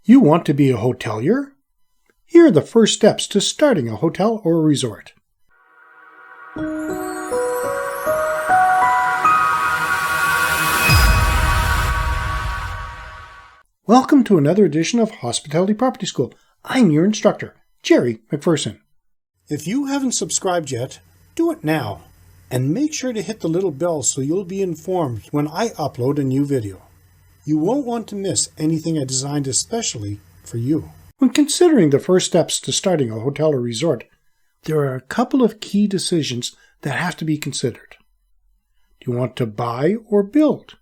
You want to be a hotelier? Here are the first steps to starting a hotel or a resort. Welcome to another edition of Hospitality Property School. I'm your instructor, Jerry McPherson. If you haven't subscribed yet, do it now. And make sure to hit the little bell so you'll be informed when I upload a new video. You won't want to miss anything I designed especially for you. When considering the first steps to starting a hotel or resort, there are a couple of key decisions that have to be considered. Do you want to buy or build?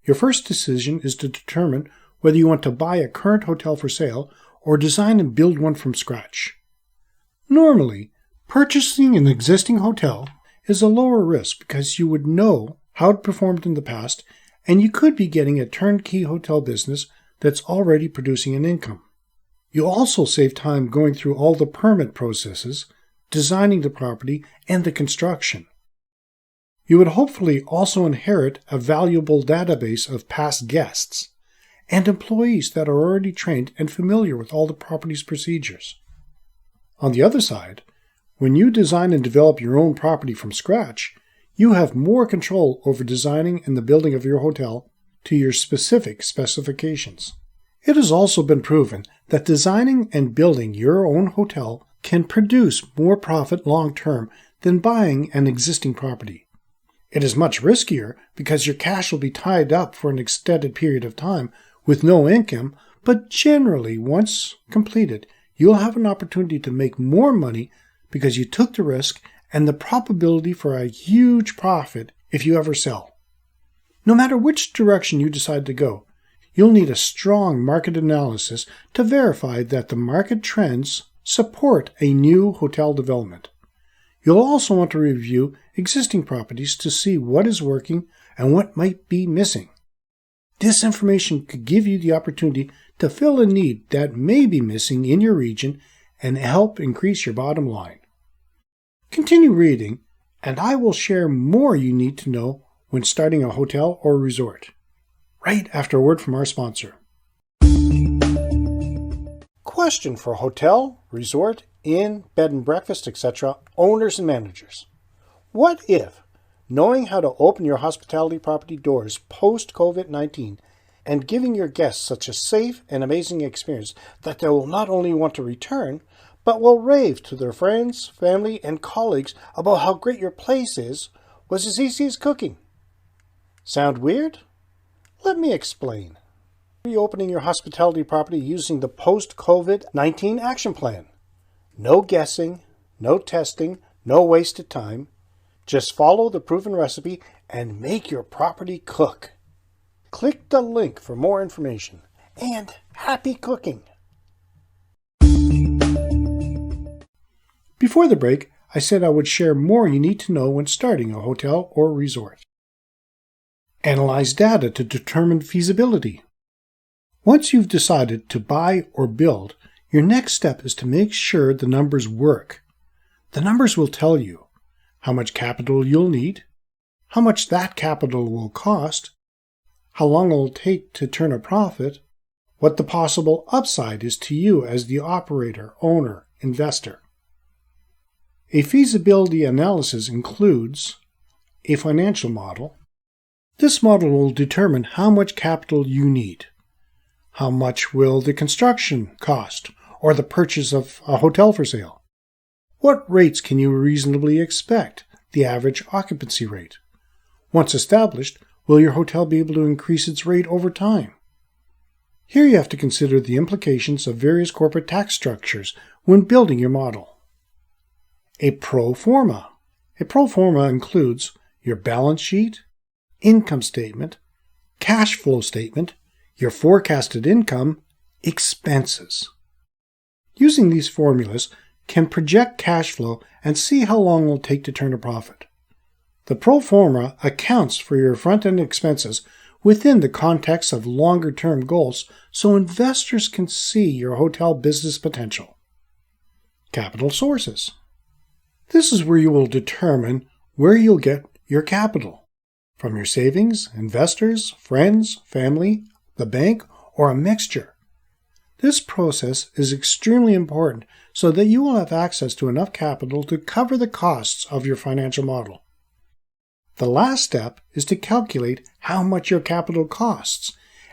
Your first decision is to determine whether you want to buy a current hotel for sale or design and build one from scratch. Normally, purchasing an existing hotel is a lower risk because you would know how it performed in the past and you could be getting a turnkey hotel business that's already producing an income. You'll also save time going through all the permit processes, designing the property, and the construction. You would hopefully also inherit a valuable database of past guests and employees that are already trained and familiar with all the property's procedures. On the other side, when you design and develop your own property from scratch, you have more control over designing and the building of your hotel to your specific specifications. It has also been proven that designing and building your own hotel can produce more profit long-term than buying an existing property. It is much riskier because your cash will be tied up for an extended period of time with no income, but generally, once completed, you'll have an opportunity to make more money because you took the risk and the probability for a huge profit if you ever sell. No matter which direction you decide to go, you'll need a strong market analysis to verify that the market trends support a new hotel development. You'll also want to review existing properties to see what is working and what might be missing. This information could give you the opportunity to fill a need that may be missing in your region and help increase your bottom line. Continue reading, and I will share more you need to know when starting a hotel or resort, right after a word from our sponsor. Question for hotel, resort, inn, bed and breakfast, etc. owners and managers. What if, knowing how to open your hospitality property doors post-COVID-19 and giving your guests such a safe and amazing experience that they will not only want to return, but will rave to their friends, family, and colleagues about how great your place is, was as easy as cooking? Sound weird? Let me explain. Reopening your hospitality property using the post-COVID-19 action plan. No guessing, no testing, no wasted time. Just follow the proven recipe and make your property cook. Click the link for more information. And happy cooking! Before the break, I said I would share more you need to know when starting a hotel or resort. Analyze data to determine feasibility. Once you've decided to buy or build, your next step is to make sure the numbers work. The numbers will tell you how much capital you'll need, how much that capital will cost, how long it will take to turn a profit, what the possible upside is to you as the operator, owner, investor. A feasibility analysis includes a financial model. This model will determine how much capital you need. How much will the construction cost or the purchase of a hotel for sale? What rates can you reasonably expect, the average occupancy rate? Once established, will your hotel be able to increase its rate over time? Here you have to consider the implications of various corporate tax structures when building your model. A pro forma. A pro forma includes your balance sheet, income statement, cash flow statement, your forecasted income, expenses. Using these formulas can project cash flow and see how long it will take to turn a profit. The pro forma accounts for your front-end expenses within the context of longer-term goals so investors can see your hotel business potential. Capital sources. This is where you will determine where you'll get your capital. From your savings, investors, friends, family, the bank, or a mixture. This process is extremely important so that you will have access to enough capital to cover the costs of your financial model. The last step is to calculate how much your capital costs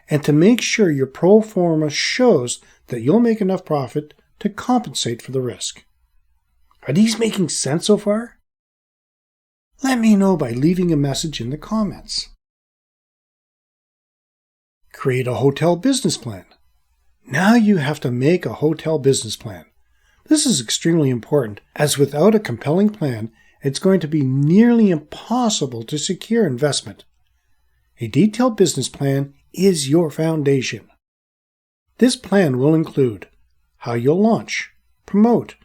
and to make sure your pro forma shows that you'll make enough profit to compensate for the risk. Are these making sense so far? Let me know by leaving a message in the comments. Create a hotel business plan. Now you have to make a hotel business plan. This is extremely important, as without a compelling plan, it's going to be nearly impossible to secure investment. A detailed business plan is your foundation. This plan will include how you'll launch, promote,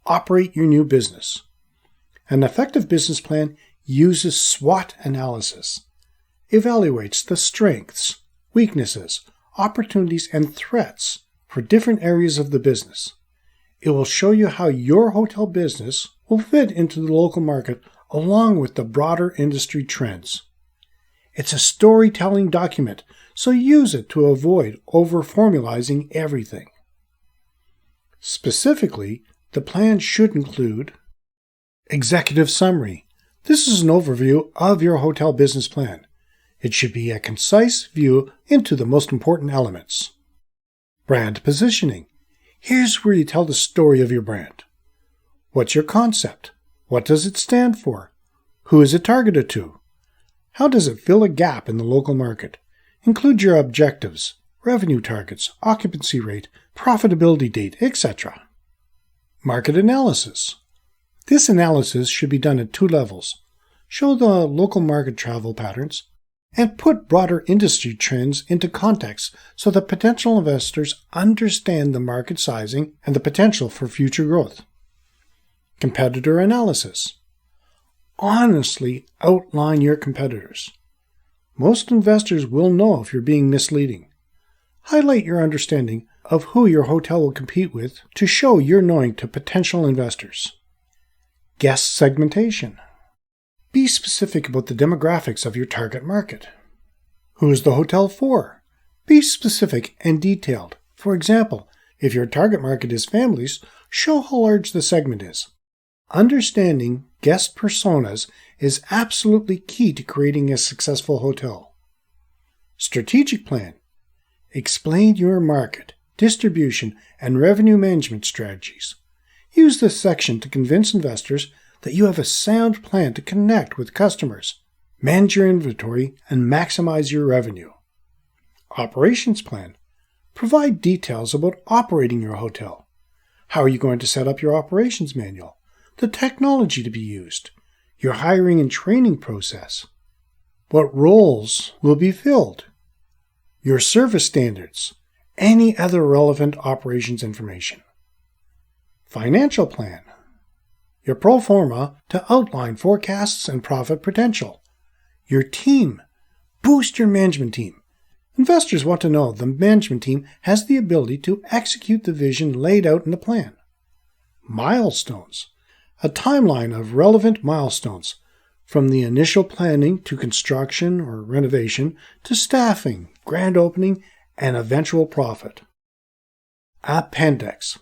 operate your new business. An effective business plan uses SWOT analysis, evaluates the strengths, weaknesses, opportunities, and threats for different areas of the business. It will show you how your hotel business will fit into the local market along with the broader industry trends. It's a storytelling document, so use it to avoid over-formalizing everything. Specifically, the plan should include executive summary. This is an overview of your hotel business plan. It should be a concise view into the most important elements. Brand positioning. Here's where you tell the story of your brand. What's your concept? What does it stand for? Who is it targeted to? How does it fill a gap in the local market? Include your objectives, revenue targets, occupancy rate, profitability date, etc. Market analysis. This analysis should be done at 2 levels. Show the local market travel patterns and put broader industry trends into context so that potential investors understand the market sizing and the potential for future growth. Competitor analysis. Honestly outline your competitors. Most investors will know if you're being misleading. Highlight your understanding of who your hotel will compete with to show your knowing to potential investors. Guest segmentation. Be specific about the demographics of your target market. Who is the hotel for? Be specific and detailed. For example, if your target market is families, show how large the segment is. Understanding guest personas is absolutely key to creating a successful hotel. Strategic plan. Explain your market, distribution, and revenue management strategies. Use this section to convince investors that you have a sound plan to connect with customers, manage your inventory, and maximize your revenue. Operations plan. Provide details about operating your hotel. How are you going to set up your operations manual? The technology to be used, your hiring and training process, what roles will be filled, your service standards, any other relevant operations information. Financial plan. Your pro forma to outline forecasts and profit potential. Your team. Boost your management team. Investors want to know the management team has the ability to execute the vision laid out in the plan. Milestones. A timeline of relevant milestones, from the initial planning to construction or renovation to staffing, grand opening, and eventual profit. Appendix.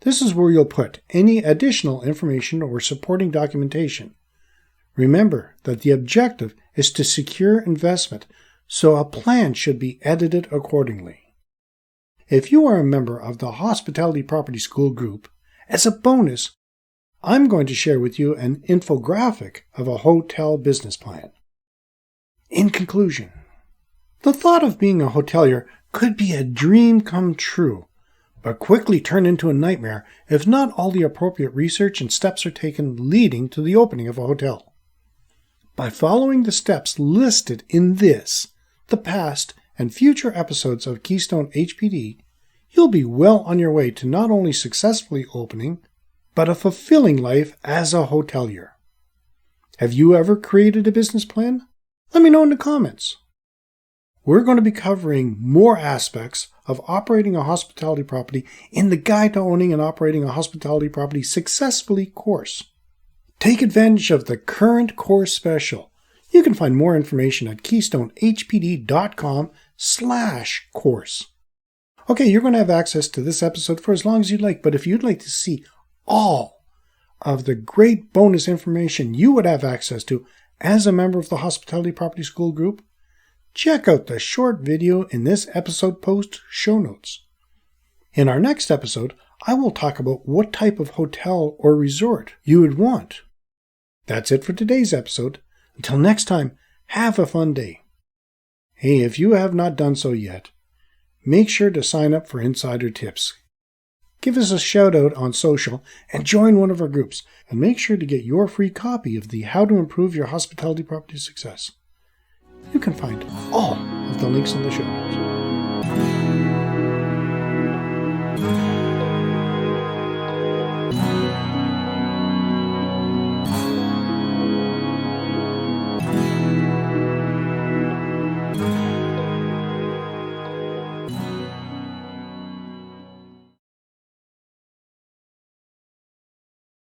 This is where you'll put any additional information or supporting documentation. Remember that the objective is to secure investment, so a plan should be edited accordingly. If you are a member of the Hospitality Property School group, as a bonus, I'm going to share with you an infographic of a hotel business plan. In conclusion, the thought of being a hotelier could be a dream come true, but quickly turn into a nightmare if not all the appropriate research and steps are taken leading to the opening of a hotel. By following the steps listed in this, the past, and future episodes of Keystone HPD, you'll be well on your way to not only successfully opening, but a fulfilling life as a hotelier. Have you ever created a business plan? Let me know in the comments. We're going to be covering more aspects of operating a hospitality property in the Guide to Owning and Operating a Hospitality Property Successfully course. Take advantage of the current course special. You can find more information at keystonehpd.com/course. Okay, you're going to have access to this episode for as long as you'd like, but if you'd like to see all of the great bonus information you would have access to as a member of the Hospitality Property School group, check out the short video in this episode post show notes. In our next episode, I will talk about what type of hotel or resort you would want. That's it for today's episode. Until next time, have a fun day. Hey, if you have not done so yet, make sure to sign up for Insider Tips. Give us a shout out on social and join one of our groups. And make sure to get your free copy of the How to Improve Your Hospitality Property Success. You can find all of the links in the show notes.